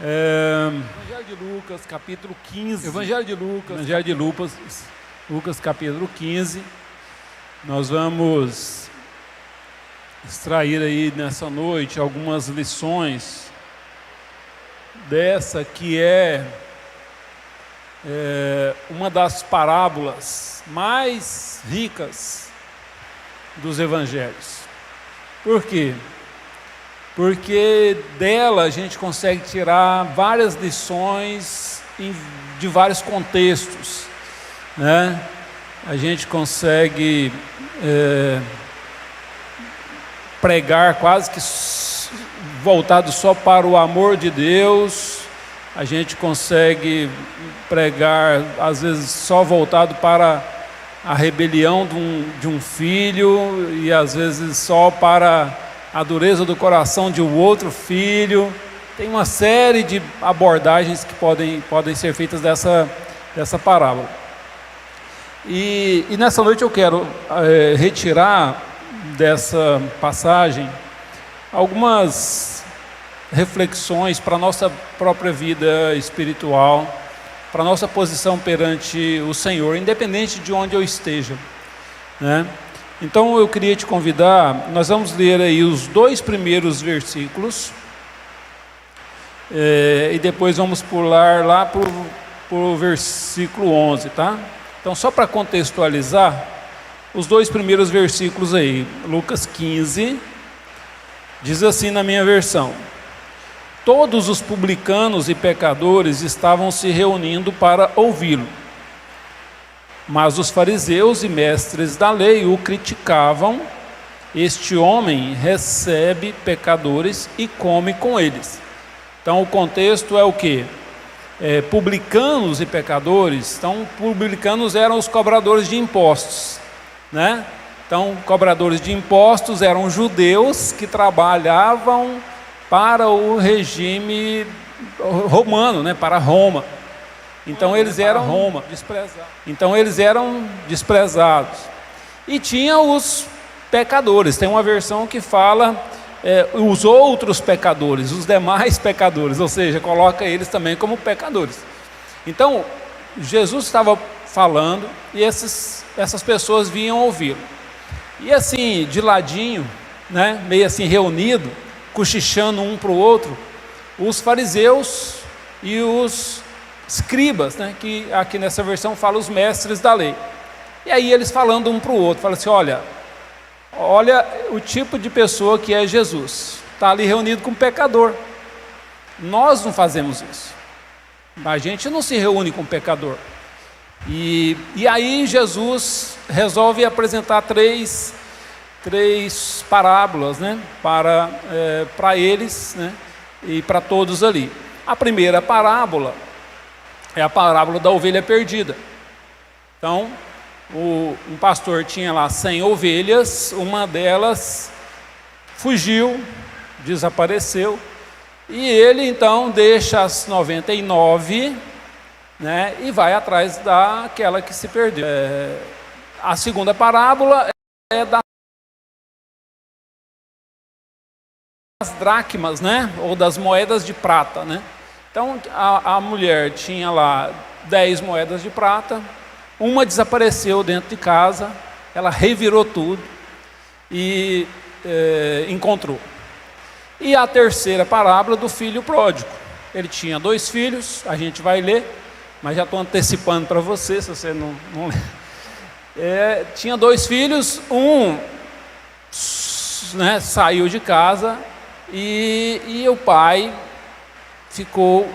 Evangelho de Lucas, capítulo 15. Evangelho de Lucas, capítulo 15. Nós vamos extrair aí nessa noite algumas lições dessa que é uma das parábolas mais ricas dos evangelhos. Por quê? Porque dela a gente consegue tirar várias lições de vários contextos, né? A gente consegue pregar quase que voltado só para o amor de Deus. A gente consegue pregar às vezes só voltado para a rebelião de um filho, e às vezes só para a dureza do coração de um outro filho. Tem uma série de abordagens que podem ser feitas dessa parábola. E nessa noite eu quero retirar dessa passagem algumas reflexões para a nossa própria vida espiritual, para a nossa posição perante o Senhor, independente de onde eu esteja, né? Então eu queria te convidar, nós vamos ler aí os 2 primeiros versículos, e depois vamos pular lá para o versículo 11, tá? Então, só para contextualizar, os 2 primeiros versículos aí, Lucas 15, diz assim na minha versão: todos os publicanos e pecadores estavam se reunindo para ouvi-lo. Mas os fariseus e mestres da lei o criticavam. Este homem recebe pecadores e come com eles. Então o contexto é o quê? Publicanos e pecadores. Então publicanos eram os cobradores de impostos, né? Então cobradores de impostos eram judeus que trabalhavam para o regime romano, né? Para Roma. Então eles eram desprezados. E tinha os pecadores. Tem uma versão que fala os outros pecadores, os demais pecadores, ou seja, coloca eles também como pecadores. Então Jesus estava falando e essas pessoas vinham ouvi-lo. E assim, de ladinho, né, meio assim reunido, cochichando um para o outro, os fariseus e os escribas, né, que aqui nessa versão fala os mestres da lei. E aí eles falando um para o outro, falam assim: olha o tipo de pessoa que é Jesus, está ali reunido com um pecador. Nós não fazemos isso, a gente não se reúne com um pecador. E aí Jesus resolve apresentar três parábolas, né, para eles, né, e para todos ali. A primeira parábola é a parábola da ovelha perdida. Então, um pastor tinha lá 100 ovelhas, uma delas fugiu, desapareceu, e ele então deixa as 99, né, e vai atrás daquela que se perdeu. A segunda parábola é das dracmas, né, ou das moedas de prata, né? Então a mulher tinha lá 10 moedas de prata, uma desapareceu dentro de casa, ela revirou tudo e encontrou. E a terceira parábola do filho pródigo. Ele tinha 2 filhos, a gente vai ler, mas já estou antecipando para você, se você não lê. Tinha 2 filhos, um, né, saiu de casa e o pai ficou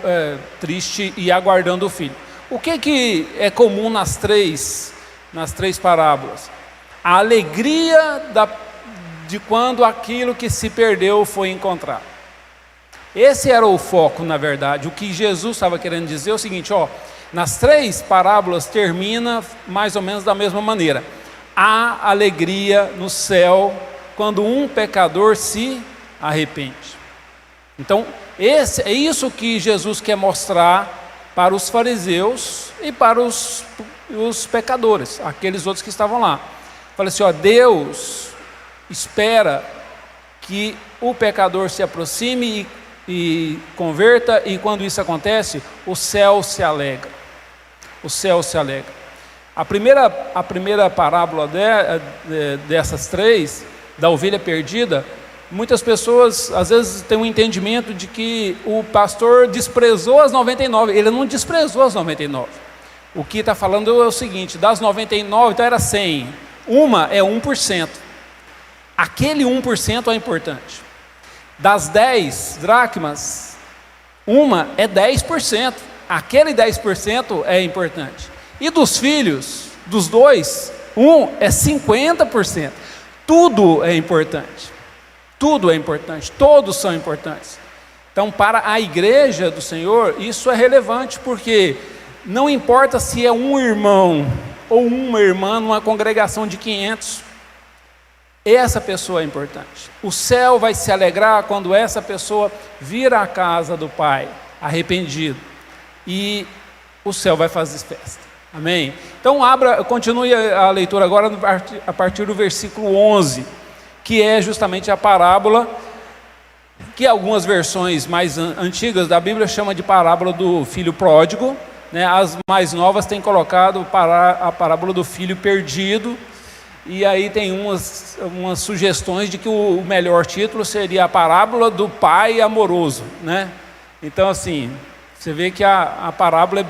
triste e aguardando o filho. O que é comum nas três parábolas? A alegria de quando aquilo que se perdeu foi encontrado. Esse era o foco, na verdade. O que Jesus estava querendo dizer é o seguinte: nas 3 parábolas termina mais ou menos da mesma maneira. Há alegria no céu quando um pecador se arrepende. Então, é isso que Jesus quer mostrar para os fariseus e para os pecadores, aqueles outros que estavam lá. Fala assim: Deus espera que o pecador se aproxime e converta, e quando isso acontece, o céu se alegra. O céu se alegra. A primeira parábola dessas três, da ovelha perdida, muitas pessoas às vezes têm um entendimento de que o pastor desprezou as 99. Ele não desprezou as 99. O que está falando é o seguinte: das 99, então era 100. Uma é 1%. Aquele 1% é importante. Das 10 dracmas, uma é 10%. Aquele 10% é importante. E dos filhos, dos dois, um é 50%. Tudo é importante. Tudo é importante. Todos são importantes. Então, para a igreja do Senhor, isso é relevante, porque não importa se é um irmão ou uma irmã numa congregação de 500, essa pessoa é importante. O céu vai se alegrar quando essa pessoa vir à casa do Pai, arrependido, e o céu vai fazer festa. Amém? Então continue a leitura agora a partir do versículo 11, que é justamente a parábola, que algumas versões mais antigas da Bíblia chamam de parábola do filho pródigo, né? As mais novas têm colocado a parábola do filho perdido, e aí tem umas sugestões de que o melhor título seria a parábola do pai amoroso, né? Então, assim, você vê que a parábola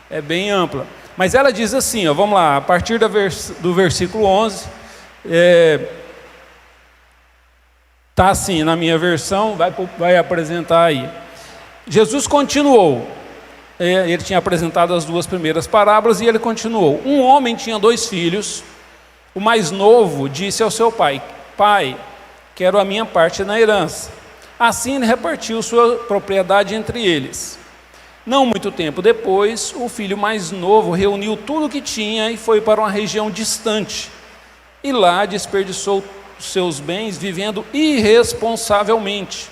é bem ampla. Mas ela diz assim, ó, vamos lá, a partir do versículo 11, está assim na minha versão, vai apresentar aí. Jesus continuou, ele tinha apresentado as duas primeiras parábolas e ele continuou. Um homem tinha 2 filhos. O mais novo disse ao seu pai: Pai, quero a minha parte na herança. Assim ele repartiu sua propriedade entre eles. Não muito tempo depois, o filho mais novo reuniu tudo o que tinha e foi para uma região distante. E lá desperdiçou seus bens vivendo irresponsavelmente.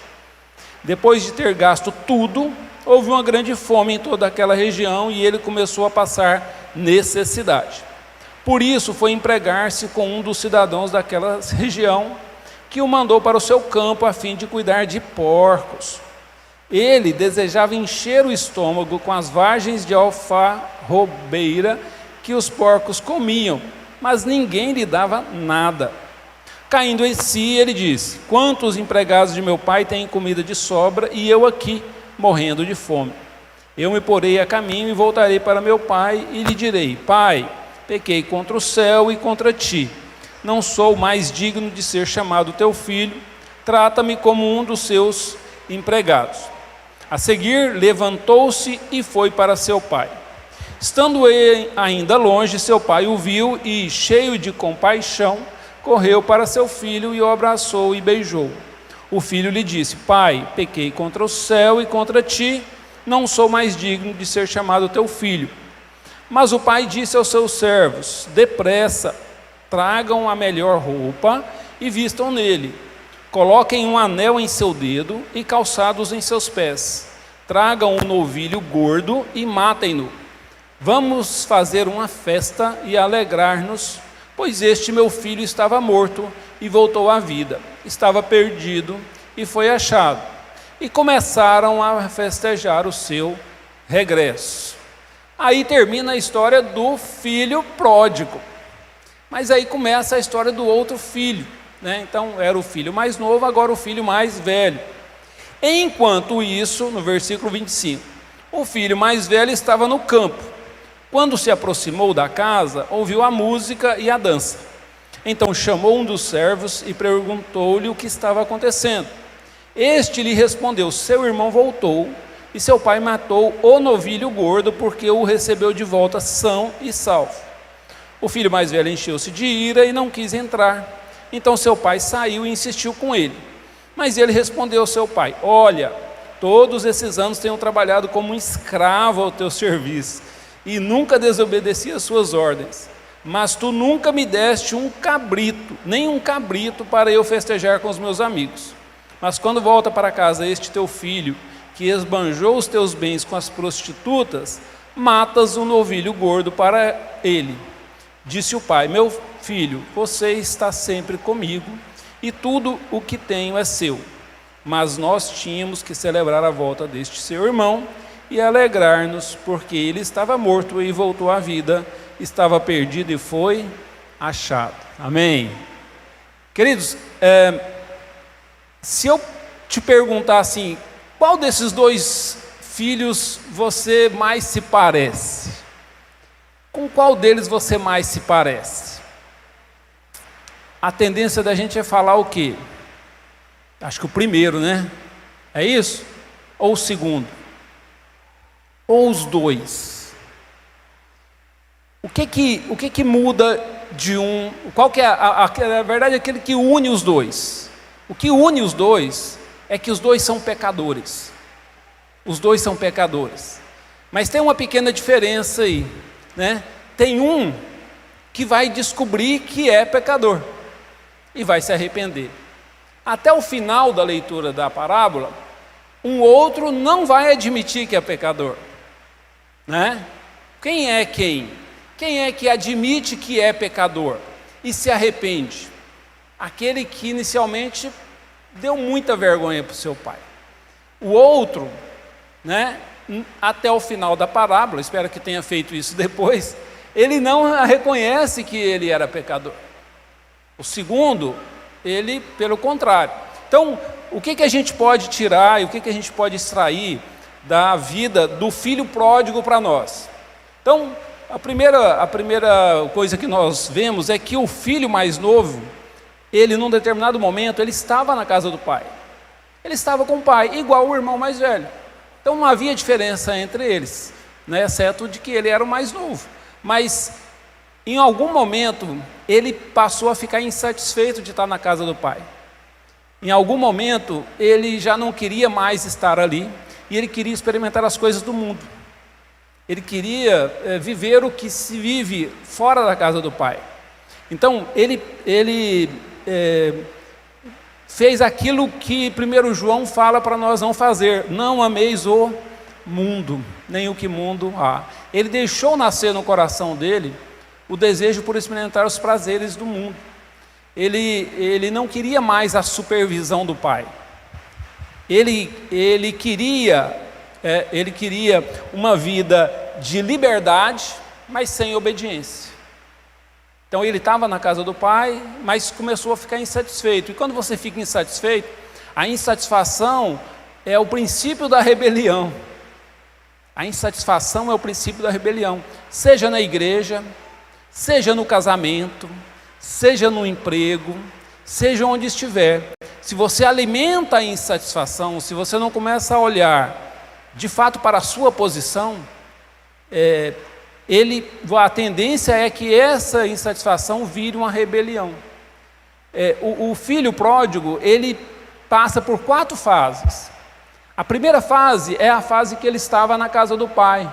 Depois de ter gasto tudo, houve uma grande fome em toda aquela região e ele começou a passar necessidade. Por isso foi empregar-se com um dos cidadãos daquela região, que o mandou para o seu campo a fim de cuidar de porcos. Ele desejava encher o estômago com as vagens de alfarrobeira que os porcos comiam, mas ninguém lhe dava nada. Caindo em si, ele disse: Quantos empregados de meu pai têm comida de sobra e eu aqui, morrendo de fome? Eu me porei a caminho e voltarei para meu pai e lhe direi: Pai, pequei contra o céu e contra ti. Não sou mais digno de ser chamado teu filho. Trata-me como um dos seus empregados. A seguir, levantou-se e foi para seu pai. Estando ele ainda longe, seu pai o viu e, cheio de compaixão, correu para seu filho e o abraçou e beijou. O filho lhe disse: Pai, pequei contra o céu e contra ti. Não sou mais digno de ser chamado teu filho. Mas o pai disse aos seus servos: Depressa, tragam a melhor roupa e vistam nele. Coloquem um anel em seu dedo e calçados em seus pés. Tragam um novilho gordo e matem-no. Vamos fazer uma festa e alegrar-nos, pois este meu filho estava morto e voltou à vida. Estava perdido e foi achado. E começaram a festejar o seu regresso. Aí termina a história do filho pródigo. Mas aí começa a história do outro filho, né? Então era o filho mais novo, agora o filho mais velho. Enquanto isso, no versículo 25, o filho mais velho estava no campo. Quando se aproximou da casa, ouviu a música e a dança. Então chamou um dos servos e perguntou-lhe o que estava acontecendo. Este lhe respondeu: Seu irmão voltou e seu pai matou o novilho gordo, porque o recebeu de volta são e salvo. O filho mais velho encheu-se de ira e não quis entrar. Então seu pai saiu e insistiu com ele. Mas ele respondeu ao seu pai: Olha, todos esses anos tenho trabalhado como um escravo ao teu serviço e nunca desobedeci às suas ordens. Mas tu nunca me deste um cabrito, nem um cabrito para eu festejar com os meus amigos. Mas quando volta para casa este teu filho, que esbanjou os teus bens com as prostitutas, matas um novilho gordo para ele. Disse o pai: Meu filho, você está sempre comigo e tudo o que tenho é seu. mas nós tínhamos que celebrar a volta deste seu irmão e alegrar-nos, porque ele estava morto e voltou à vida, estava perdido e foi achado. Amém? Queridos, se eu te perguntar assim, qual desses dois filhos você mais se parece? Com qual deles você mais se parece? A tendência da gente é falar o quê? Acho que o primeiro, né? É isso? Ou o segundo? Ou os dois? O que muda de um? Qual que é na verdade, aquele que une os dois? O que une os dois é que os dois são pecadores. Os dois são pecadores. Mas tem uma pequena diferença aí, né? Tem um que vai descobrir que é pecador e vai se arrepender. Até o final da leitura da parábola, um outro não vai admitir que é pecador, né? Quem é quem? Quem é que admite que é pecador e se arrepende? Aquele que inicialmente deu muita vergonha para o seu pai. O outro, né, até o final da parábola, espero que tenha feito isso depois, ele não reconhece que ele era pecador. O segundo, ele pelo contrário. Então, o que a gente pode tirar e o que a gente pode extrair da vida do filho pródigo para nós? Então, a primeira coisa que nós vemos é que o filho mais novo, ele num determinado momento, ele estava na casa do pai. Ele estava com o pai, igual o irmão mais velho. Então não havia diferença entre eles, né, exceto de que ele era o mais novo. Mas em algum momento ele passou a ficar insatisfeito de estar na casa do pai. Em algum momento ele já não queria mais estar ali e ele queria experimentar as coisas do mundo. Ele queria viver o que se vive fora da casa do pai. Então ele fez aquilo que 1 João fala para nós não fazer: não ameis o mundo, nem o que mundo há. Ele deixou nascer no coração dele o desejo por experimentar os prazeres do mundo. Ele não queria mais a supervisão do pai. Ele queria uma vida de liberdade, mas sem obediência. Então ele estava na casa do pai, mas começou a ficar insatisfeito. E quando você fica insatisfeito, a insatisfação é o princípio da rebelião. A insatisfação é o princípio da rebelião, seja na igreja, seja no casamento, seja no emprego, seja onde estiver. Se você alimenta a insatisfação, se você não começa a olhar de fato para a sua posição, a tendência é que essa insatisfação vire uma rebelião. O filho pródigo, ele passa por 4 fases. A primeira fase é a fase que ele estava na casa do pai.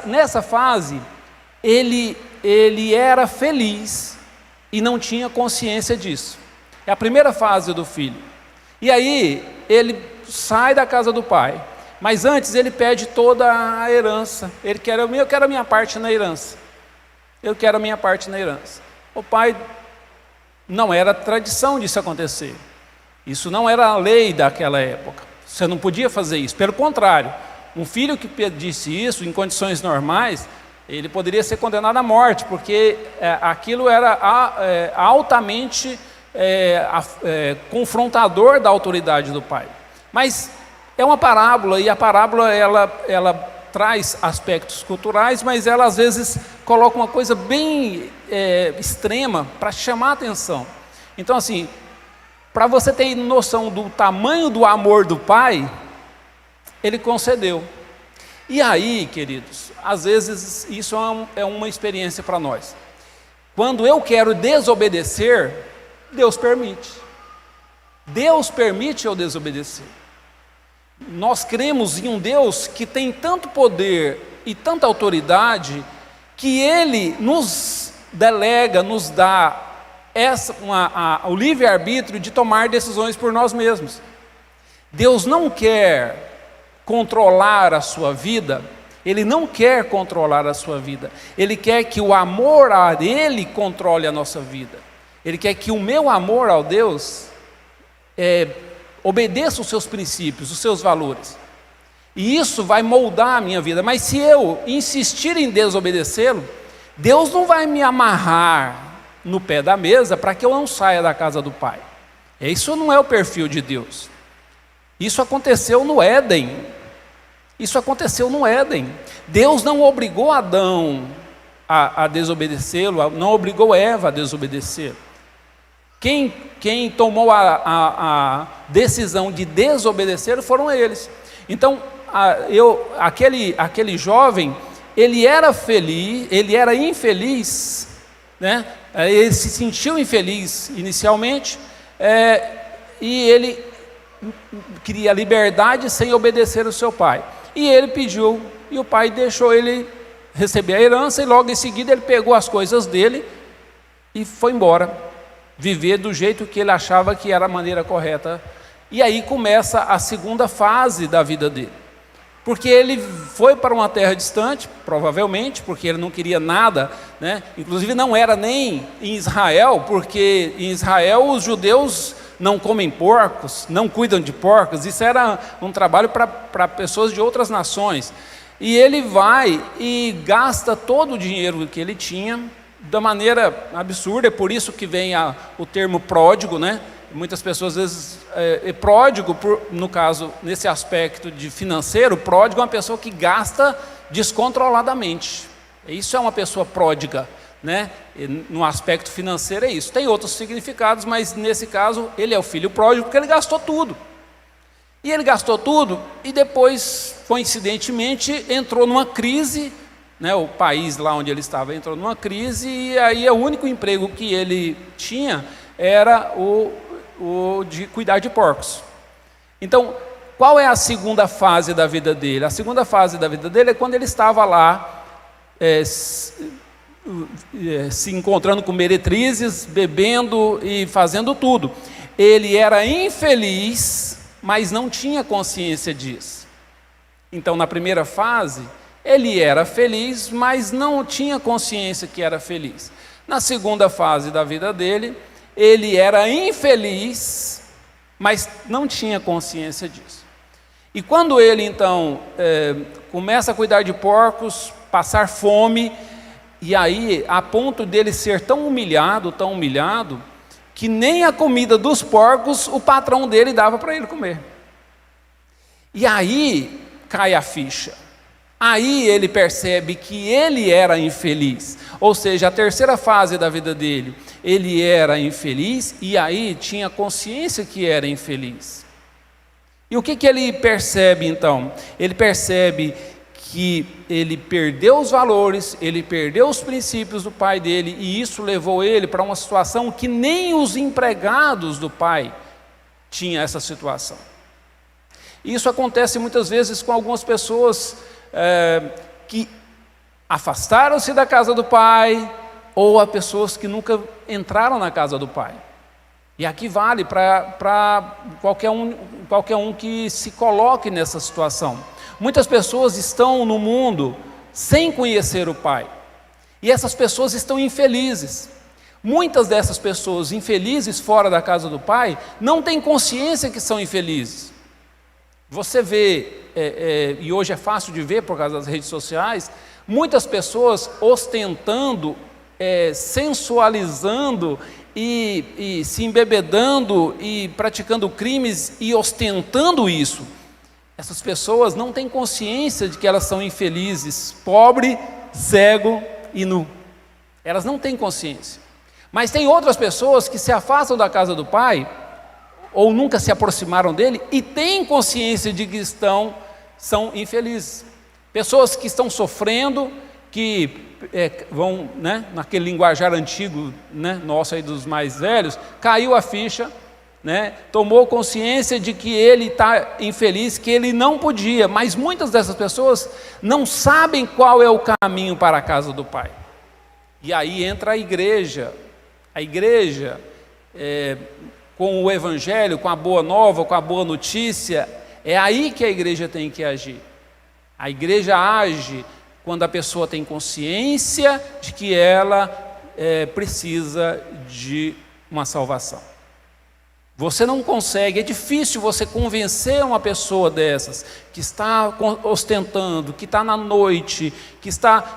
Nessa fase, ele era feliz e não tinha consciência disso. É a primeira fase do filho. E aí, ele sai da casa do pai. Mas antes ele pede toda a herança. Eu quero a minha parte na herança. Eu quero a minha parte na herança. O pai, não era tradição disso acontecer. Isso não era a lei daquela época. Você não podia fazer isso. Pelo contrário, um filho que pedisse isso em condições normais, ele poderia ser condenado à morte, porque aquilo era altamente confrontador da autoridade do pai. Mas é uma parábola, e a parábola ela traz aspectos culturais, mas ela às vezes coloca uma coisa bem extrema para chamar a atenção. Então, assim, para você ter noção do tamanho do amor do pai, ele concedeu. E aí, queridos, às vezes isso é uma experiência para nós. Quando eu quero desobedecer, Deus permite. Deus permite eu desobedecer. Nós cremos em um Deus que tem tanto poder e tanta autoridade, que Ele nos delega, nos dá o livre-arbítrio de tomar decisões por nós mesmos. Deus não quer controlar a sua vida, Ele não quer controlar a sua vida, Ele quer que o amor a Ele controle a nossa vida. Ele quer que o meu amor ao Deus obedeça os seus princípios, os seus valores. E isso vai moldar a minha vida. Mas se eu insistir em desobedecê-lo, Deus não vai me amarrar no pé da mesa para que eu não saia da casa do Pai. Isso não é o perfil de Deus. Isso aconteceu no Éden. Isso aconteceu no Éden. Deus não obrigou Adão a desobedecê-lo, não obrigou Eva a desobedecer. Quem tomou a decisão de desobedecer foram eles. Então, aquele jovem, ele era feliz, ele era infeliz, né? Ele se sentiu infeliz inicialmente, e ele queria liberdade sem obedecer ao seu pai. E ele pediu, e o pai deixou ele receber a herança, e logo em seguida ele pegou as coisas dele e foi embora, viver do jeito que ele achava que era a maneira correta. E aí começa a segunda fase da vida dele, porque ele foi para uma terra distante, provavelmente, porque ele não queria nada, né? Inclusive não era nem em Israel, porque em Israel os judeus não comem porcos, não cuidam de porcos, isso era um trabalho para pessoas de outras nações. E ele vai e gasta todo o dinheiro que ele tinha, da maneira absurda. É por isso que vem o termo pródigo, né? Muitas pessoas, às vezes, pródigo, no caso, nesse aspecto de financeiro, pródigo é uma pessoa que gasta descontroladamente. Isso é uma pessoa pródiga, né? No aspecto financeiro é isso. Tem outros significados, mas nesse caso, ele é o filho pródigo porque ele gastou tudo. E ele gastou tudo e depois, coincidentemente, entrou numa crise, né? O país lá onde ele estava entrou numa crise, e aí o único emprego que ele tinha era o de cuidar de porcos. Então, qual é a segunda fase da vida dele? A segunda fase da vida dele é quando ele estava lá se encontrando com meretrizes, bebendo e fazendo tudo. Ele era infeliz, mas não tinha consciência disso. Então, na primeira fase, ele era feliz, mas não tinha consciência que era feliz. Na segunda fase da vida dele, ele era infeliz, mas não tinha consciência disso. E quando ele, então, começa a cuidar de porcos, passar fome, e aí, a ponto dele ser tão humilhado, que nem a comida dos porcos o patrão dele dava para ele comer. E aí, cai a ficha. Aí ele percebe que ele era infeliz, ou seja, a terceira fase da vida dele, ele era infeliz e aí tinha consciência que era infeliz. E o que ele percebe então? Ele percebe que ele perdeu os valores, ele perdeu os princípios do pai dele, e isso levou ele para uma situação que nem os empregados do pai tinham essa situação. Isso acontece muitas vezes com algumas pessoas que afastaram-se da casa do pai, ou a pessoas que nunca entraram na casa do pai. E aqui vale para qualquer um que se coloque nessa situação. Muitas pessoas estão no mundo sem conhecer o pai, e essas pessoas estão infelizes. Muitas dessas pessoas infelizes fora da casa do pai não têm consciência que são infelizes. Você vê, e hoje é fácil de ver por causa das redes sociais, muitas pessoas ostentando, sensualizando e se embebedando e praticando crimes e ostentando isso. Essas pessoas não têm consciência de que elas são infelizes, pobre, cego e nu. Elas não têm consciência. Mas tem outras pessoas que se afastam da casa do pai, ou nunca se aproximaram dele, e têm consciência de que são infelizes. Pessoas que estão sofrendo, que vão, né, naquele linguajar antigo, né, nosso aí dos mais velhos, caiu a ficha, né, tomou consciência de que ele está infeliz, que ele não podia, mas muitas dessas pessoas não sabem qual é o caminho para a casa do pai. E aí entra a igreja, com o evangelho, com a boa nova, com a boa notícia. É aí que a igreja tem que agir. A igreja age quando a pessoa tem consciência de que ela precisa de uma salvação. Você não consegue, é difícil você convencer uma pessoa dessas, que está ostentando, que está na noite,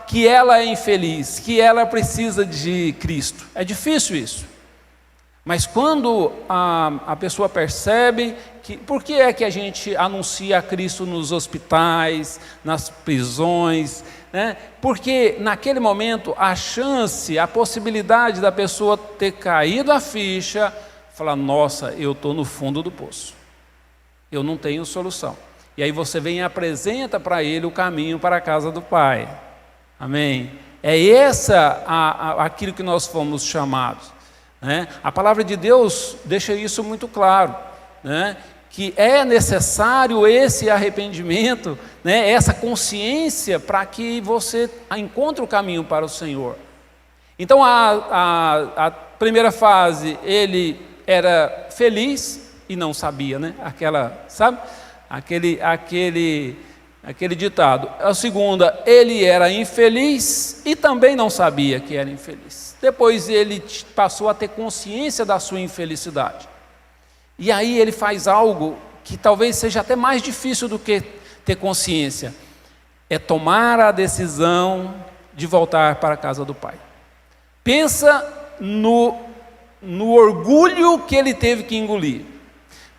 que ela é infeliz, que ela precisa de Cristo. É difícil isso. Mas quando a pessoa percebe por que é que a gente anuncia a Cristo nos hospitais, nas prisões, né? Porque naquele momento a chance, a possibilidade da pessoa ter caído a ficha, falar, nossa, eu estou no fundo do poço, eu não tenho solução. E aí você vem e apresenta para ele o caminho para a casa do Pai. Amém? É aquilo que nós fomos chamados, né? A palavra de Deus deixa isso muito claro, né? Que é necessário esse arrependimento, né? Essa consciência para que você encontre o caminho para o Senhor. Então a primeira fase, ele era feliz e não sabia, né? Aquele ditado. A segunda, ele era infeliz e também não sabia que era infeliz. Depois ele passou a ter consciência da sua infelicidade. E aí ele faz algo que talvez seja até mais difícil do que ter consciência. É tomar a decisão de voltar para a casa do Pai. Pensa no orgulho que ele teve que engolir.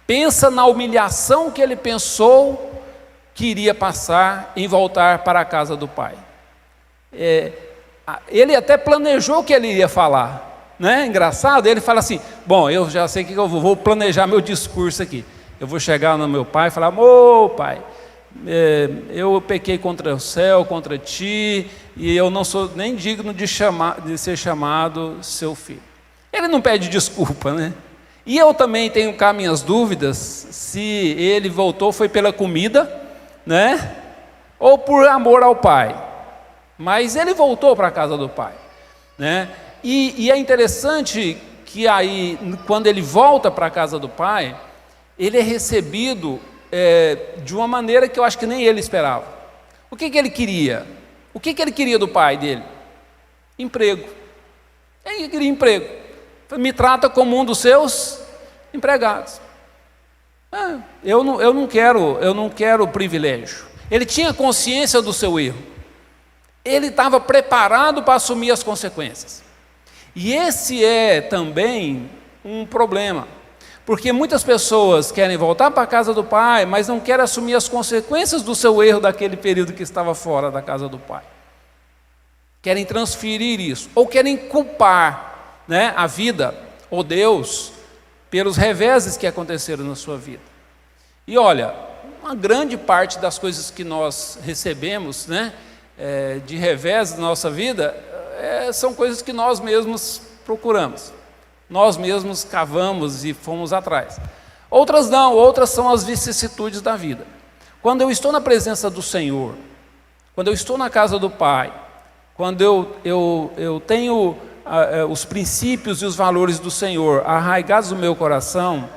Pensa na humilhação que ele pensou que iria passar em voltar para a casa do Pai. Ele até planejou o que ele iria falar, né? Engraçado, ele fala assim, bom, eu já sei que eu vou planejar meu discurso aqui. Eu vou chegar no meu pai e falar, ô pai, eu pequei contra o céu, contra ti, e eu não sou nem digno de ser chamado seu filho. Ele não pede desculpa, né? E eu também tenho cá minhas dúvidas, se ele voltou foi pela comida, né? Ou por amor ao pai. Mas ele voltou para a casa do pai, né? E é interessante que aí, quando ele volta para a casa do pai, ele é recebido de uma maneira que eu acho que nem ele esperava. O que ele queria? O que ele queria do pai dele? Emprego. Ele queria emprego. Me trata como um dos seus empregados. Eu não quero privilégio. Ele tinha consciência do seu erro. Ele estava preparado para assumir as consequências. E esse é também um problema, porque muitas pessoas querem voltar para a casa do pai, mas não querem assumir as consequências do seu erro daquele período que estava fora da casa do pai. Querem transferir isso, ou querem culpar, né, a vida, ou Deus, pelos reveses que aconteceram na sua vida. E olha, uma grande parte das coisas que nós recebemos, né, de revés da nossa vida, são coisas que nós mesmos procuramos, nós mesmos cavamos e fomos atrás. Outras não, outras são as vicissitudes da vida. Quando eu estou na presença do Senhor, quando eu estou na casa do Pai, quando eu tenho os princípios e os valores do Senhor arraigados no meu coração,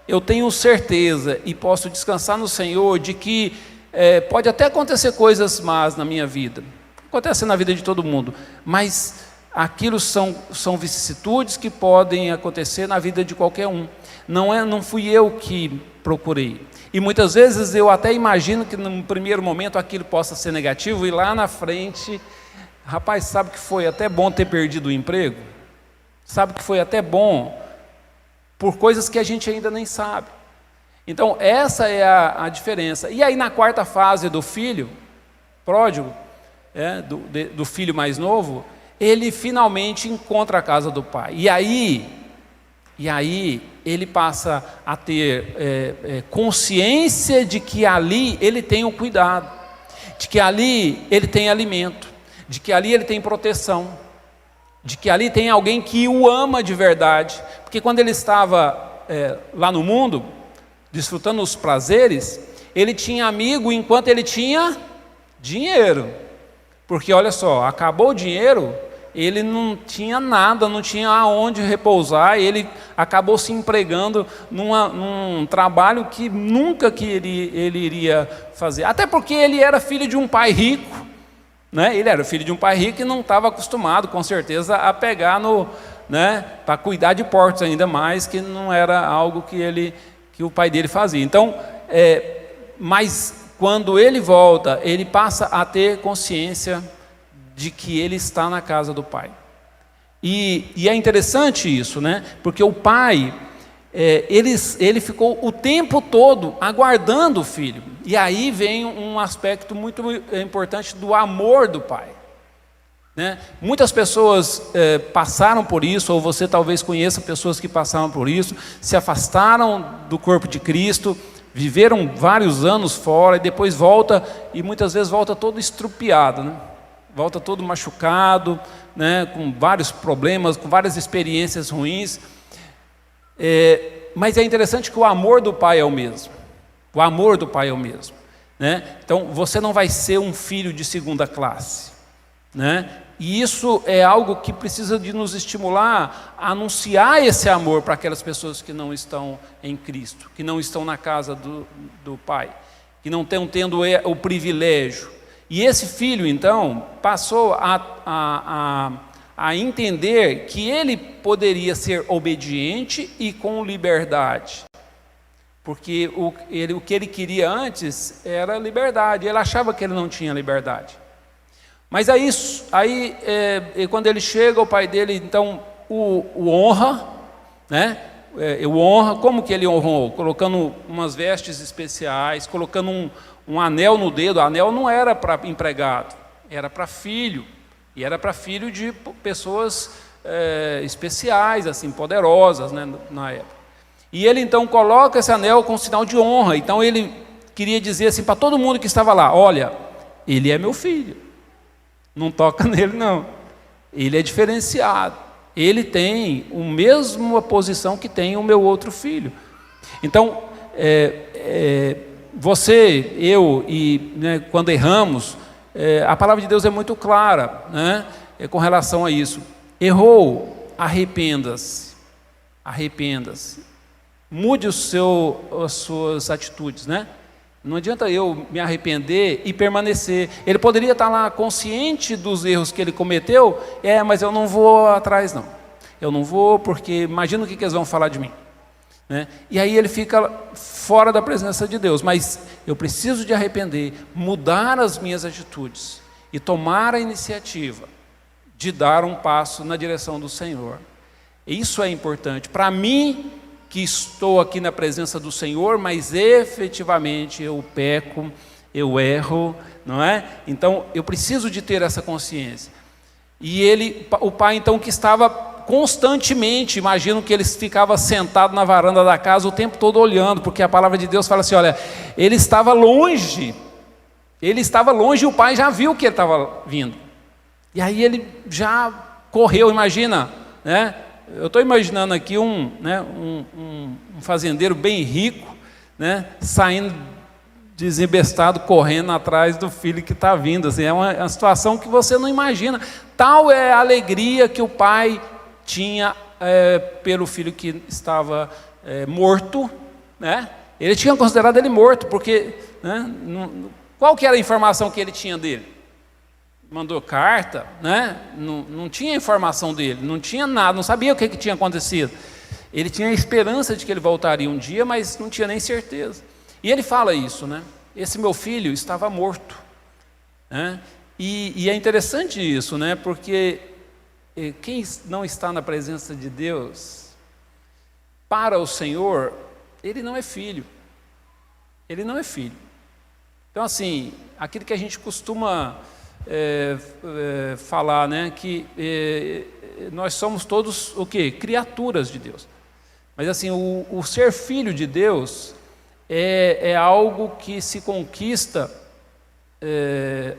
eu tenho certeza e posso descansar no Senhor de que pode até acontecer coisas más na minha vida, acontece na vida de todo mundo, mas aquilo são vicissitudes que podem acontecer na vida de qualquer um. Não fui eu que procurei. E muitas vezes eu até imagino que no primeiro momento aquilo possa ser negativo e lá na frente, rapaz, sabe que foi até bom ter perdido o emprego? Sabe que foi até bom por coisas que a gente ainda nem sabe. Então essa é a diferença. E aí na quarta fase do filho pródigo, do filho mais novo, ele finalmente encontra a casa do pai. E aí ele passa a ter consciência de que ali ele tem o cuidado, de que ali ele tem alimento, de que ali ele tem proteção, de que ali tem alguém que o ama de verdade. Porque quando ele estava lá no mundo, desfrutando os prazeres, ele tinha amigo enquanto ele tinha dinheiro. Porque olha só, acabou o dinheiro, ele não tinha nada, não tinha aonde repousar, ele acabou se empregando num trabalho que nunca ele iria fazer. Até porque ele era filho de um pai rico, né? Ele era filho de um pai rico e não estava acostumado, com certeza, a pegar né, para cuidar de porcos ainda mais, que não era algo que o pai dele fazia. Então, mas quando ele volta, ele passa a ter consciência de que ele está na casa do pai. E é interessante isso, né? Porque o pai, ele ficou o tempo todo aguardando o filho. E aí vem um aspecto muito importante do amor do pai, né? Muitas pessoas passaram por isso, ou você talvez conheça pessoas que passaram por isso, se afastaram do corpo de Cristo, viveram vários anos fora e depois volta, e muitas vezes volta todo estrupiado, né? Volta todo machucado, né? Com vários problemas, com várias experiências ruins. Mas é interessante que o amor do pai é o mesmo. O amor do pai é o mesmo, né? Então você não vai ser um filho de segunda classe, né? E isso é algo que precisa de nos estimular a anunciar esse amor para aquelas pessoas que não estão em Cristo, que não estão na casa do Pai, que não estão tendo o privilégio. E esse filho, então, passou a entender que ele poderia ser obediente e com liberdade, porque o que ele queria antes era liberdade, ele achava que ele não tinha liberdade. Mas aí quando ele chega, o pai dele então o honra, né? O honra. Como que ele honrou? Colocando umas vestes especiais, colocando um anel no dedo. O anel não era para empregado, era para filho, e era para filho de pessoas especiais, assim, poderosas, né, na época. E ele então coloca esse anel com sinal de honra. Então ele queria dizer assim para todo mundo que estava lá: olha, ele é meu filho. Não toca nele, não. Ele é diferenciado. Ele tem a mesma posição que tem o meu outro filho. Então, você, eu, né, quando erramos, a palavra de Deus é muito clara, né, com relação a isso. Errou, arrependa-se. Arrependa-se. Mude as suas atitudes, né? Não adianta eu me arrepender e permanecer. Ele poderia estar lá consciente dos erros que ele cometeu, mas eu não vou atrás, não. Eu não vou, porque imagina o que eles vão falar de mim, né? E aí ele fica fora da presença de Deus. Mas eu preciso de arrepender, mudar as minhas atitudes e tomar a iniciativa de dar um passo na direção do Senhor. Isso é importante para mim, que estou aqui na presença do Senhor, mas efetivamente eu peco, eu erro, não é? Então eu preciso de ter essa consciência. E o pai então, que estava constantemente, imagino que ele ficava sentado na varanda da casa o tempo todo olhando, porque a palavra de Deus fala assim, olha, ele estava longe e o pai já viu que ele estava vindo. E aí ele já correu, imagina, né? Eu estou imaginando aqui um fazendeiro bem rico, né, saindo desembestado, correndo atrás do filho que está vindo. Assim, é uma situação que você não imagina. Tal é a alegria que o pai tinha pelo filho que estava morto, né? Ele tinha considerado ele morto, porque, né, qual que era a informação que ele tinha dele? Mandou carta, né? Não tinha informação dele, não tinha nada, não sabia o que tinha acontecido. Ele tinha a esperança de que ele voltaria um dia, mas não tinha nem certeza. E ele fala isso, né? Esse meu filho estava morto, né? E é interessante isso, né? Porque quem não está na presença de Deus, para o Senhor, ele não é filho. Ele não é filho. Então, assim, aquilo que a gente costuma falar, né, que nós somos todos o quê? Criaturas de Deus. Mas assim, o ser filho de Deus é algo que se conquista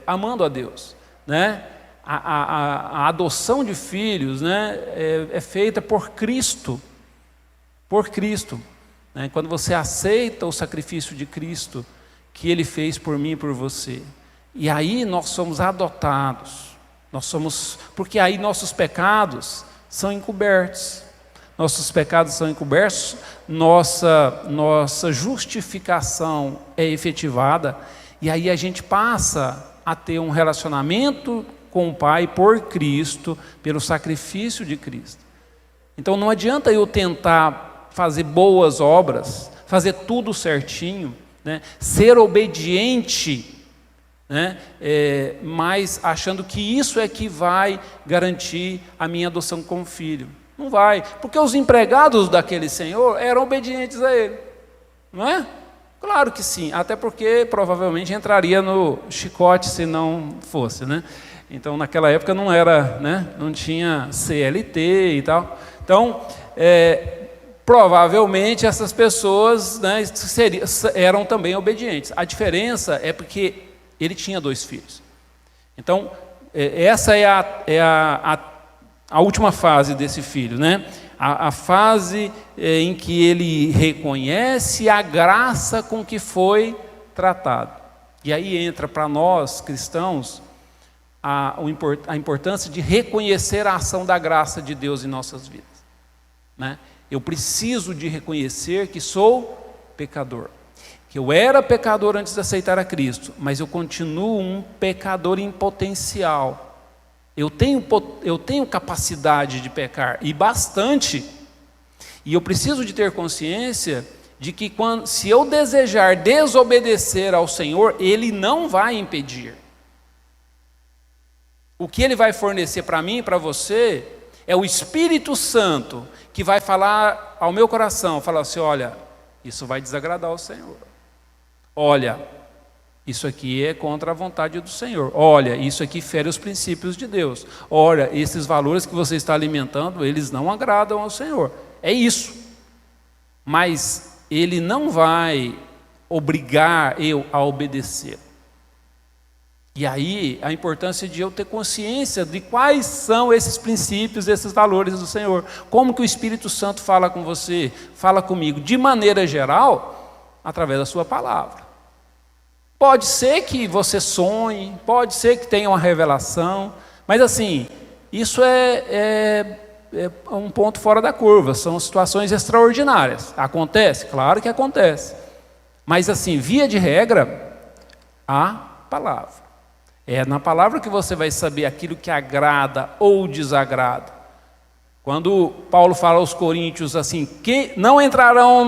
amando a Deus, né? A adoção de filhos, né, é feita por Cristo, né? Quando você aceita o sacrifício de Cristo que Ele fez por mim e por você. E aí nós somos adotados, porque aí nossos pecados são encobertos, nossa justificação é efetivada, e aí a gente passa a ter um relacionamento com o Pai por Cristo, pelo sacrifício de Cristo. Então não adianta eu tentar fazer boas obras, fazer tudo certinho, né? Ser obediente, né? Mas achando que isso é que vai garantir a minha adoção como filho. Não vai, porque os empregados daquele senhor eram obedientes a ele, não é? Claro que sim, até porque provavelmente entraria no chicote se não fosse, né? Então naquela época não era, né? Não tinha CLT e tal. Então, provavelmente essas pessoas, né, eram também obedientes. A diferença é porque ele tinha 2 filhos. Então, essa é a última fase desse filho, né? A fase em que ele reconhece a graça com que foi tratado. E aí entra para nós, cristãos, a importância de reconhecer a ação da graça de Deus em nossas vidas, né? Eu preciso de reconhecer que sou pecador, que eu era pecador antes de aceitar a Cristo, mas eu continuo um pecador em potencial. Eu tenho capacidade de pecar, e bastante, e eu preciso de ter consciência de que se eu desejar desobedecer ao Senhor, Ele não vai impedir. O que Ele vai fornecer para mim e para você é o Espírito Santo que vai falar ao meu coração, falar assim: olha, isso vai desagradar ao Senhor. Olha, isso aqui é contra a vontade do Senhor. Olha, isso aqui fere os princípios de Deus. Olha, esses valores que você está alimentando, eles não agradam ao Senhor. É isso. Mas Ele não vai obrigar eu a obedecer. E aí, a importância de eu ter consciência de quais são esses princípios, esses valores do Senhor. Como que o Espírito Santo fala com você, fala comigo, de maneira geral, através da sua palavra. Pode ser que você sonhe, pode ser que tenha uma revelação, mas assim, isso é um ponto fora da curva, são situações extraordinárias. Acontece? Claro que acontece. Mas assim, via de regra, a palavra. É na palavra que você vai saber aquilo que agrada ou desagrada. Quando Paulo fala aos coríntios assim, quem não entrarão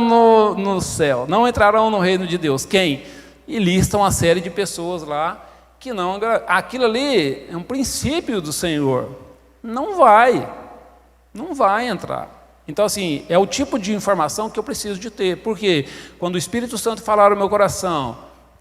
no céu, não entrarão no reino de Deus, quem? E listam uma série de pessoas lá que não agradam. Aquilo ali é um princípio do Senhor. Não vai entrar. Então assim, é o tipo de informação que eu preciso de ter. Porque quando o Espírito Santo falar no meu coração,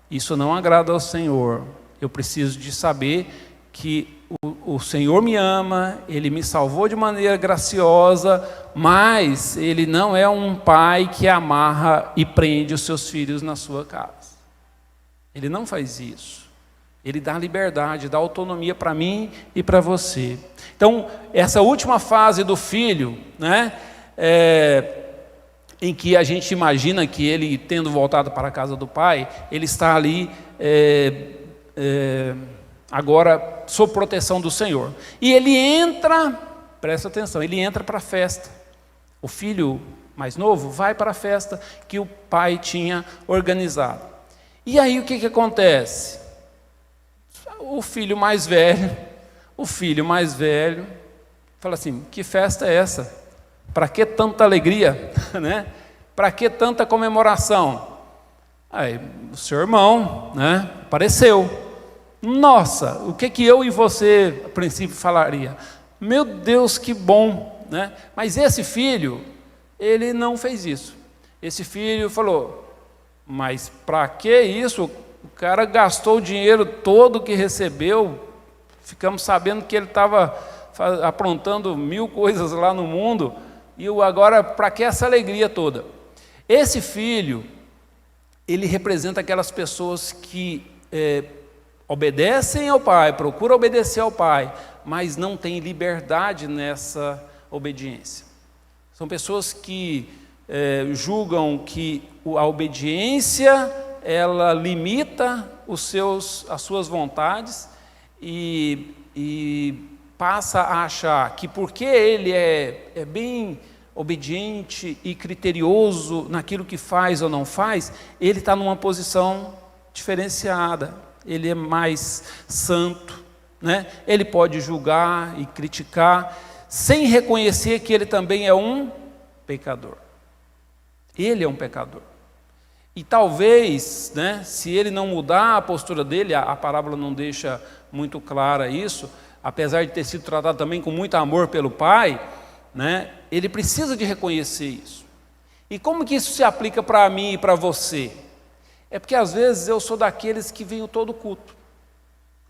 isso não agrada ao Senhor, eu preciso de saber que o Senhor me ama, Ele me salvou de maneira graciosa, mas Ele não é um pai que amarra e prende os seus filhos na sua casa. Ele não faz isso. Ele dá liberdade, dá autonomia para mim e para você. Então, essa última fase do filho, né, em que a gente imagina que ele, tendo voltado para a casa do pai, ele está ali agora sob proteção do Senhor. E ele entra, presta atenção, ele entra para a festa. O filho mais novo vai para a festa que o pai tinha organizado. E aí o que acontece? O filho mais velho fala assim: que festa é essa? Para que tanta alegria? Né? Para que tanta comemoração? Aí o seu irmão, né, apareceu. Nossa, o que eu e você a princípio falaria? Meu Deus, que bom, né? Mas esse filho, ele não fez isso. Esse filho falou: mas para que isso? O cara gastou o dinheiro todo que recebeu, ficamos sabendo que ele estava aprontando 1000 coisas lá no mundo, e agora para que essa alegria toda? Esse filho, ele representa aquelas pessoas que obedecem ao pai, procuram obedecer ao pai, mas não têm liberdade nessa obediência. São pessoas que julgam que a obediência, ela limita as suas vontades e passa a achar que porque ele é bem obediente e criterioso naquilo que faz ou não faz, ele está numa posição diferenciada, ele é mais santo, né? Ele pode julgar e criticar sem reconhecer que ele também é um pecador. Ele é um pecador. E talvez, né, se ele não mudar a postura dele, a parábola não deixa muito clara isso, apesar de ter sido tratado também com muito amor pelo pai, né, ele precisa de reconhecer isso. E como que isso se aplica para mim e para você? É porque às vezes eu sou daqueles que venho todo culto.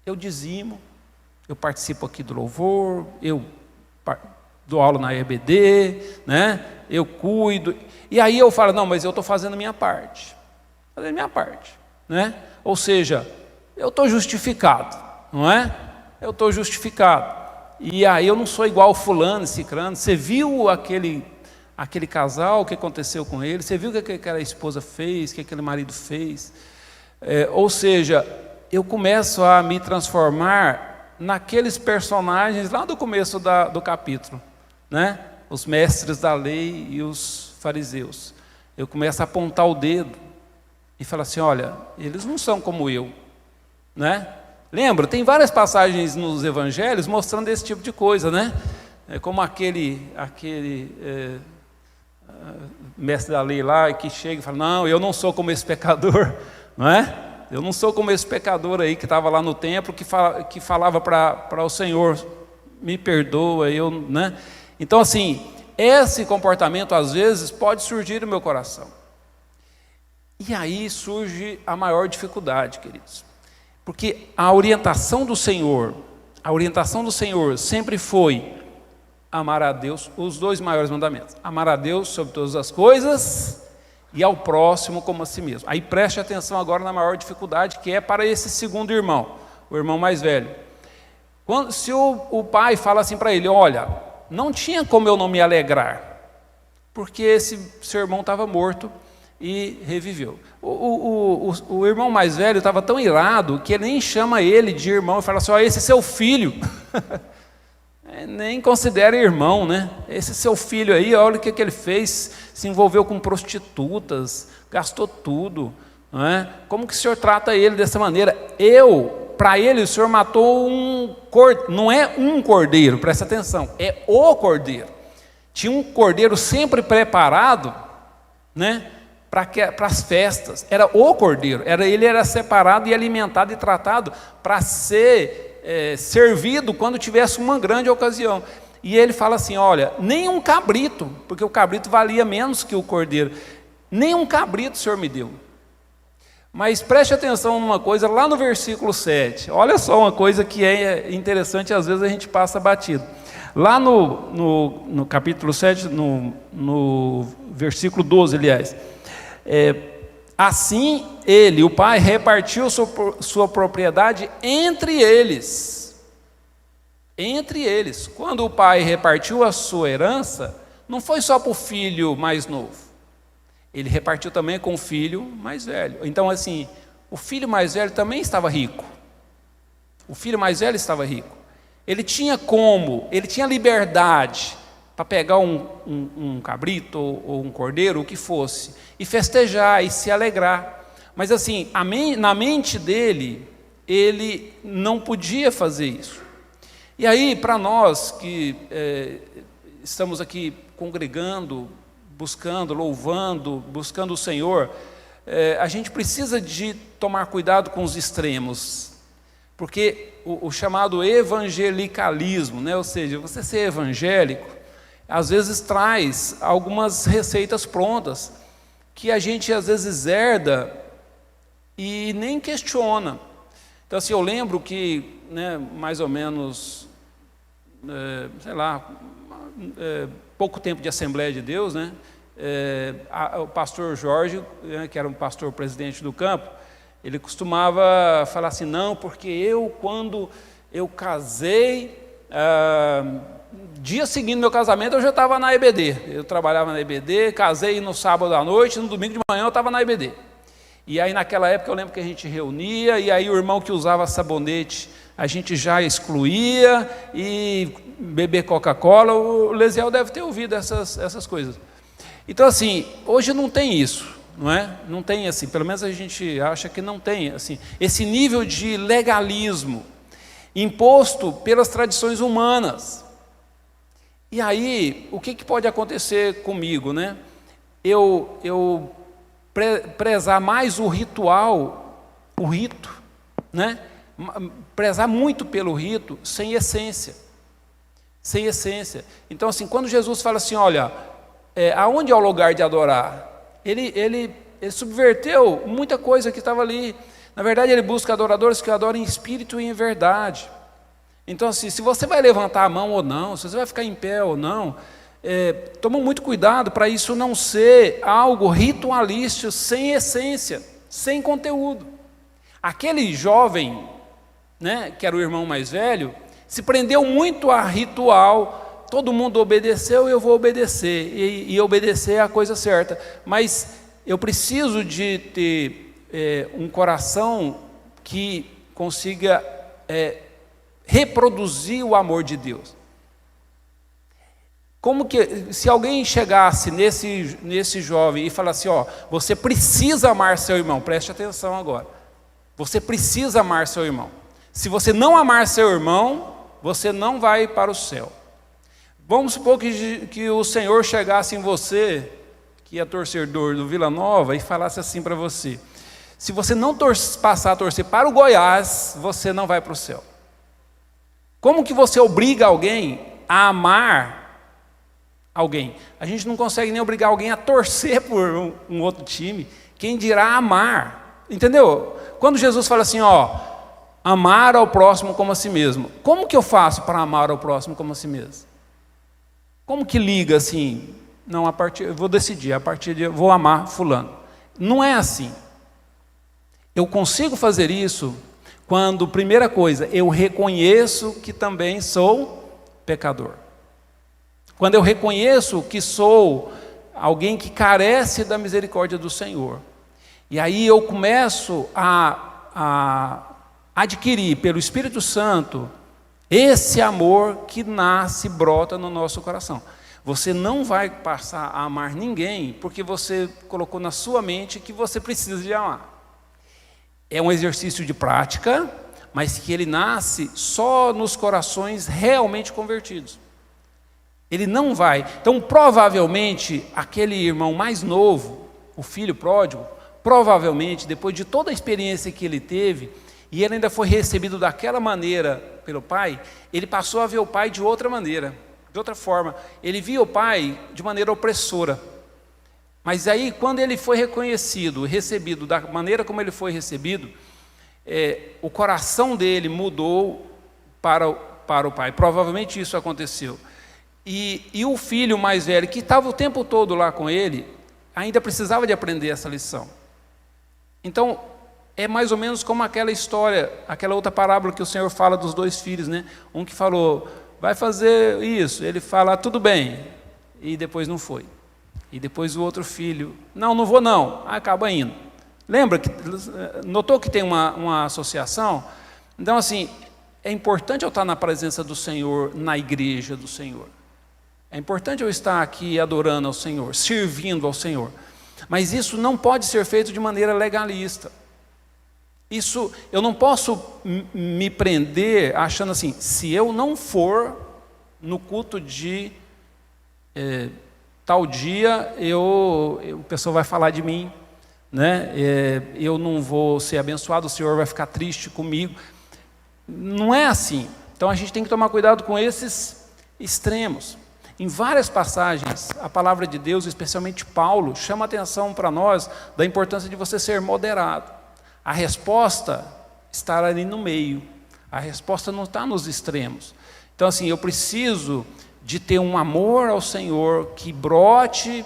Eu dizimo, eu participo aqui do louvor, eu dou aula na EBD, né? Eu cuido. E aí eu falo, não, mas eu estou fazendo a minha parte. Fazendo a minha parte, né? Ou seja, eu estou justificado, não é? Eu estou justificado. E aí eu não sou igual fulano, cicrano. Você viu aquele casal, o que aconteceu com ele? Você viu o que aquela esposa fez, o que aquele marido fez? Ou seja, eu começo a me transformar naqueles personagens lá do começo do capítulo, né? Os mestres da lei e os fariseus. Eu começo a apontar o dedo e falar assim, olha, eles não são como eu, né? Lembra, tem várias passagens nos evangelhos mostrando esse tipo de coisa, né? Como aquele mestre da lei lá que chega e fala, não, eu não sou como esse pecador, não é? Eu não sou como esse pecador aí que estava lá no templo, que falava para o Senhor, me perdoa, né? Então assim, esse comportamento às vezes pode surgir no meu coração. E aí surge a maior dificuldade, queridos. Porque a orientação do Senhor sempre foi amar a Deus, os dois maiores mandamentos. Amar a Deus sobre todas as coisas e ao próximo como a si mesmo. Aí preste atenção agora na maior dificuldade, que é para esse segundo irmão, o irmão mais velho. Se o pai fala assim para ele, olha, não tinha como eu não me alegrar, porque esse seu irmão estava morto e reviveu. O irmão mais velho estava tão irado que ele nem chama ele de irmão e fala assim, ó, esse é seu filho. Nem considera irmão, né? Esse seu filho aí, olha o que ele fez, se envolveu com prostitutas, gastou tudo, não é? Como que o senhor trata ele dessa maneira? Para ele, o senhor matou um cordeiro, não é um cordeiro, presta atenção, é o cordeiro. Tinha um cordeiro sempre preparado, né? Para as festas, era o cordeiro, ele era separado e alimentado e tratado para ser servido quando tivesse uma grande ocasião. E ele fala assim, olha, nem um cabrito, porque o cabrito valia menos que o cordeiro, nem um cabrito o Senhor me deu. Mas preste atenção numa coisa, lá no versículo 7, olha só uma coisa que é interessante, às vezes a gente passa batido. Lá no capítulo 7, no versículo 12, aliás, assim ele, o pai, repartiu sua propriedade entre eles. Entre eles. Quando o pai repartiu a sua herança, não foi só para o filho mais novo. Ele repartiu também com o filho mais velho. Então, assim, o filho mais velho também estava rico. O filho mais velho estava rico. Ele tinha liberdade para pegar um cabrito ou um cordeiro, o que fosse, e festejar e se alegrar. Mas assim, na mente dele, ele não podia fazer isso. E aí, para nós que estamos aqui congregando, buscando, louvando, buscando o Senhor, a gente precisa de tomar cuidado com os extremos, porque o chamado evangelicalismo, né? Ou seja, você ser evangélico, às vezes traz algumas receitas prontas, que a gente às vezes herda e nem questiona. Então assim, eu lembro que, né, mais ou menos, pouco tempo de Assembleia de Deus, né, o pastor Jorge, que era um pastor presidente do campo, ele costumava falar assim, não, porque quando eu casei, dia seguinte meu casamento eu já estava na EBD, eu trabalhava na EBD, casei no sábado à noite, no domingo de manhã eu estava na EBD. E aí naquela época eu lembro que a gente reunia, e aí o irmão que usava sabonete, a gente já excluía, e beber Coca-Cola, o Lesiel deve ter ouvido essas coisas. Então assim, hoje não tem isso, não é? Não tem assim, pelo menos a gente acha que não tem assim, esse nível de legalismo, imposto pelas tradições humanas. E aí, o que pode acontecer comigo, né? Eu prezar mais o ritual, o rito, né? Prezar muito pelo rito, sem essência. Sem essência. Então, assim, quando Jesus fala assim, olha, aonde é o lugar de adorar? Ele subverteu muita coisa que estava ali. Na verdade, ele busca adoradores que adoram em espírito e em verdade. Então, assim, se você vai levantar a mão ou não, se você vai ficar em pé ou não, toma muito cuidado para isso não ser algo ritualístico, sem essência, sem conteúdo. Aquele jovem, né, que era o irmão mais velho, se prendeu muito a ritual, todo mundo obedeceu, eu vou obedecer, e obedecer é a coisa certa. Mas eu preciso de ter um coração que consiga reproduzir o amor de Deus. Como que, se alguém chegasse nesse jovem e falasse, você precisa amar seu irmão, preste atenção agora, você precisa amar seu irmão. Se você não amar seu irmão, você não vai para o céu. Vamos supor que o Senhor chegasse em você, que é torcedor do Vila Nova, e falasse assim para você, se você não passar a torcer para o Goiás, você não vai para o céu. Como que você obriga alguém a amar alguém? A gente não consegue nem obrigar alguém a torcer por um outro time, quem dirá amar, entendeu? Quando Jesus fala assim, amar ao próximo como a si mesmo, como que eu faço para amar ao próximo como a si mesmo? Como que liga assim, não, eu vou decidir, a partir de eu vou amar fulano. Não é assim. Eu consigo fazer isso quando, primeira coisa, eu reconheço que também sou pecador. Quando eu reconheço que sou alguém que carece da misericórdia do Senhor. E aí eu começo a adquirir pelo Espírito Santo esse amor que nasce, brota no nosso coração. Você não vai passar a amar ninguém porque você colocou na sua mente que você precisa de amar. É um exercício de prática, mas que ele nasce só nos corações realmente convertidos. Ele não vai. Então, provavelmente, aquele irmão mais novo, o filho pródigo, provavelmente, depois de toda a experiência que ele teve, e ele ainda foi recebido daquela maneira pelo pai, ele passou a ver o pai de outra maneira, de outra forma. Ele via o pai de maneira opressora. Mas aí, quando ele foi reconhecido, recebido da maneira como ele foi recebido, o coração dele mudou para o pai. Provavelmente isso aconteceu. E o filho mais velho, que estava o tempo todo lá com ele, ainda precisava de aprender essa lição. Então, é mais ou menos como aquela história, aquela outra parábola que o Senhor fala dos dois filhos, né? Um que falou, vai fazer isso. Ele fala, tudo bem. E depois não foi. E depois o outro filho, não vou não. Acaba indo. Lembra? Notou que tem uma associação? Então, assim, é importante eu estar na presença do Senhor, na igreja do Senhor. É importante eu estar aqui adorando ao Senhor, servindo ao Senhor. Mas isso não pode ser feito de maneira legalista. Isso, eu não posso me prender achando assim, se eu não for no culto de tal dia, o pessoal vai falar de mim, né? Eu não vou ser abençoado, o Senhor vai ficar triste comigo. Não é assim. Então a gente tem que tomar cuidado com esses extremos. Em várias passagens, a palavra de Deus, especialmente Paulo, chama atenção para nós da importância de você ser moderado. A resposta está ali no meio. A resposta não está nos extremos. Então, assim, eu preciso de ter um amor ao Senhor que brote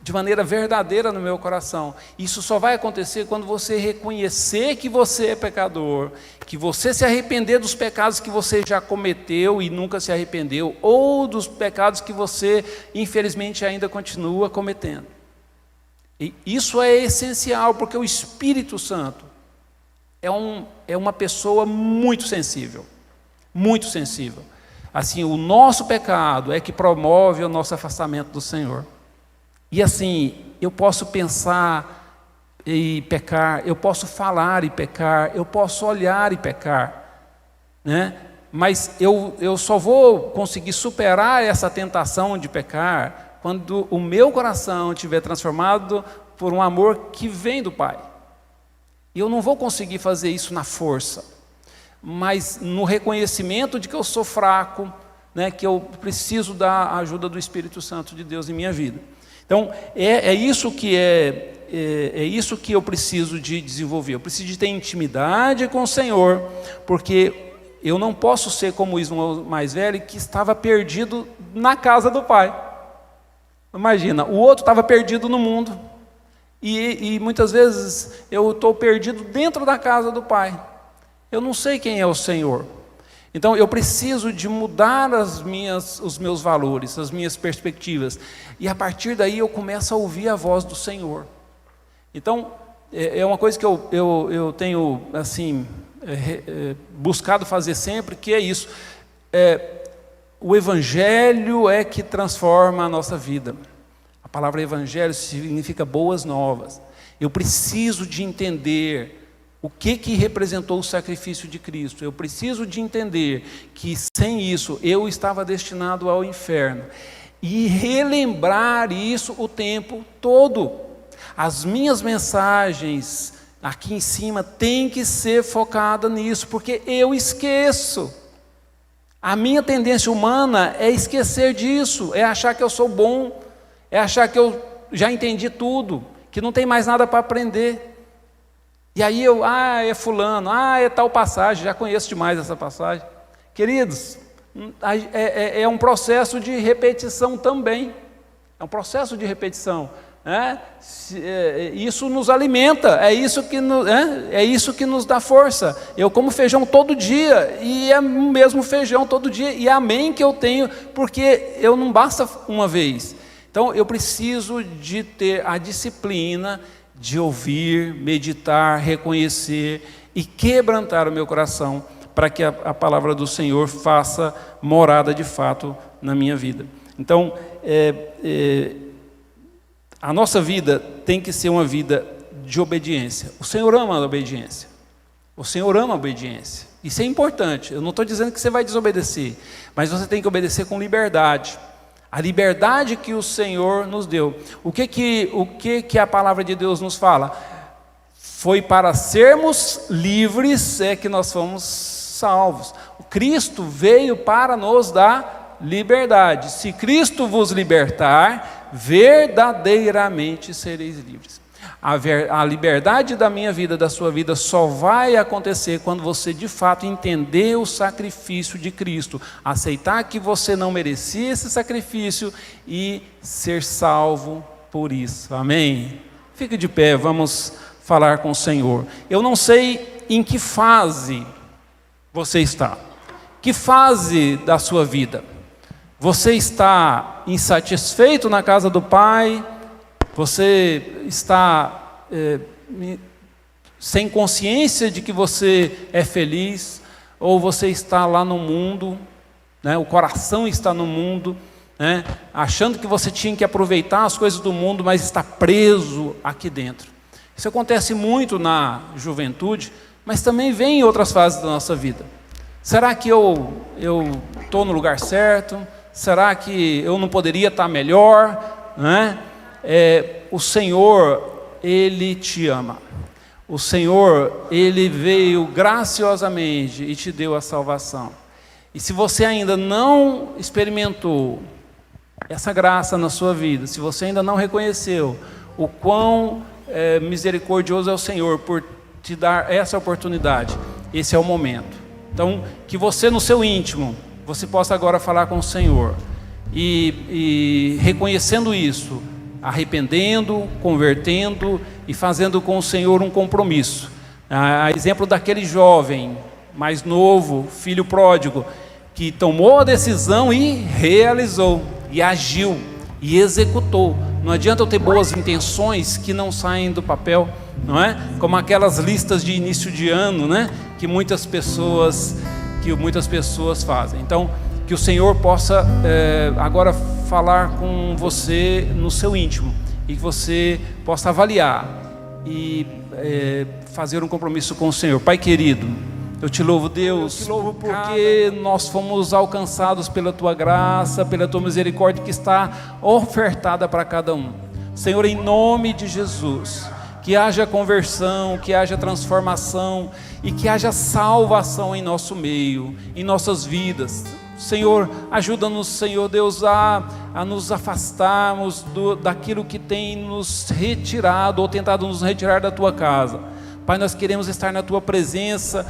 de maneira verdadeira no meu coração. Isso só vai acontecer quando você reconhecer que você é pecador, que você se arrepender dos pecados que você já cometeu e nunca se arrependeu, ou dos pecados que você, infelizmente, ainda continua cometendo. E isso é essencial, porque o Espírito Santo é uma pessoa muito sensível, muito sensível. Assim, o nosso pecado é que promove o nosso afastamento do Senhor. E assim, eu posso pensar e pecar, eu posso falar e pecar, eu posso olhar e pecar, né? Mas eu só vou conseguir superar essa tentação de pecar quando o meu coração estiver transformado por um amor que vem do Pai. E eu não vou conseguir fazer isso na força, mas no reconhecimento de que eu sou fraco, né, que eu preciso da ajuda do Espírito Santo de Deus em minha vida. Então, é isso que eu preciso de desenvolver. Eu preciso de ter intimidade com o Senhor, porque eu não posso ser como o irmão mais velho que estava perdido na casa do Pai. Imagina, o outro estava perdido no mundo, e muitas vezes eu estou perdido dentro da casa do Pai. Eu não sei quem é o Senhor. Então eu preciso de mudar os meus valores, as minhas perspectivas, e a partir daí eu começo a ouvir a voz do Senhor. Então é uma coisa que eu tenho assim buscado fazer sempre, que é isso. O Evangelho é que transforma a nossa vida. A palavra Evangelho significa boas novas. Eu preciso de entender o que representou o sacrifício de Cristo. Eu preciso de entender que sem isso eu estava destinado ao inferno. E relembrar isso o tempo todo. As minhas mensagens aqui em cima têm que ser focadas nisso, porque eu esqueço. A minha tendência humana é esquecer disso, é achar que eu sou bom, é achar que eu já entendi tudo, que não tem mais nada para aprender. E aí é fulano, é tal passagem, já conheço demais essa passagem. Queridos, é um processo de repetição também, é um processo de repetição. Isso nos alimenta, é isso que nos dá força. Eu como feijão todo dia, e é o mesmo feijão todo dia, e amém que eu tenho, porque eu não basta uma vez. Então eu preciso de ter a disciplina de ouvir, meditar, reconhecer e quebrantar o meu coração, para que a palavra do Senhor faça morada de fato na minha vida. Então a nossa vida tem que ser uma vida de obediência. O Senhor ama a obediência. O Senhor ama a obediência. Isso é importante. Eu não estou dizendo que você vai desobedecer, mas você tem que obedecer com liberdade. A liberdade que o Senhor nos deu. O que a palavra de Deus nos fala? Foi para sermos livres que nós fomos salvos. O Cristo veio para nos dar liberdade. Se Cristo vos libertar, verdadeiramente sereis livres. A liberdade da minha vida, da sua vida, só vai acontecer quando você de fato entender o sacrifício de Cristo, aceitar que você não merecia esse sacrifício e ser salvo por isso. Amém? Fique de pé, vamos falar com o Senhor. Eu não sei em que fase você está, que fase da sua vida. Você está insatisfeito na casa do Pai? Você está sem consciência de que você é feliz? Ou você está lá no mundo, né, o coração está no mundo, né, achando que você tinha que aproveitar as coisas do mundo, mas está preso aqui dentro? Isso acontece muito na juventude, mas também vem em outras fases da nossa vida. Será que eu estou no lugar certo? Será que eu não poderia estar melhor? Né? O Senhor, Ele te ama. O Senhor, Ele veio graciosamente e te deu a salvação. E se você ainda não experimentou essa graça na sua vida, se você ainda não reconheceu o quão misericordioso é o Senhor por te dar essa oportunidade, esse é o momento. Então, que você no seu íntimo, você possa agora falar com o Senhor e reconhecendo isso, arrependendo, convertendo e fazendo com o Senhor um compromisso. A exemplo daquele jovem mais novo, filho pródigo, que tomou a decisão e realizou, e agiu, e executou. Não adianta eu ter boas intenções que não saem do papel, não é? Como aquelas listas de início de ano, né? Que muitas pessoas fazem. Então, que o Senhor possa agora falar com você no seu íntimo, e que você possa avaliar e fazer um compromisso com o Senhor. Pai querido, Eu te louvo, Deus, porque nós fomos alcançados pela Tua graça, pela Tua misericórdia que está ofertada para cada um. Senhor, em nome de Jesus, que haja conversão, que haja transformação e que haja salvação em nosso meio, em nossas vidas. Senhor, ajuda-nos, Senhor Deus, a nos afastarmos daquilo que tem nos retirado ou tentado nos retirar da Tua casa. Pai, nós queremos estar na Tua presença,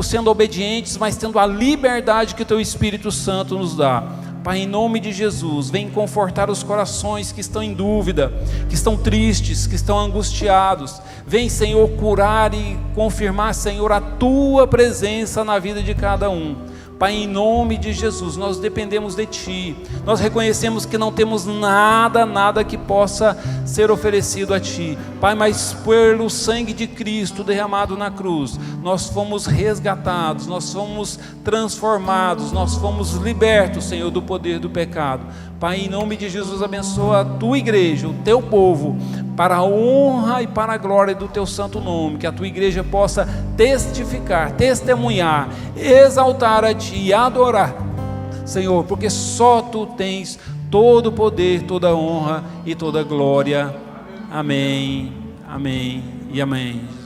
sendo obedientes, mas tendo a liberdade que o Teu Espírito Santo nos dá. Pai, em nome de Jesus, vem confortar os corações que estão em dúvida, que estão tristes, que estão angustiados. Vem, Senhor, curar e confirmar, Senhor, a Tua presença na vida de cada um. Pai, em nome de Jesus, nós dependemos de Ti. Nós reconhecemos que não temos nada que possa ser oferecido a Ti. Pai, mas pelo sangue de Cristo derramado na cruz, nós fomos resgatados, nós fomos transformados, nós fomos libertos, Senhor, do poder do pecado. Pai, em nome de Jesus, abençoa a Tua igreja, o Teu povo, para a honra e para a glória do Teu santo nome, que a Tua igreja possa testificar, testemunhar, exaltar a Ti e adorar, Senhor, porque só Tu tens todo o poder, toda a honra e toda a glória. Amém, amém e amém.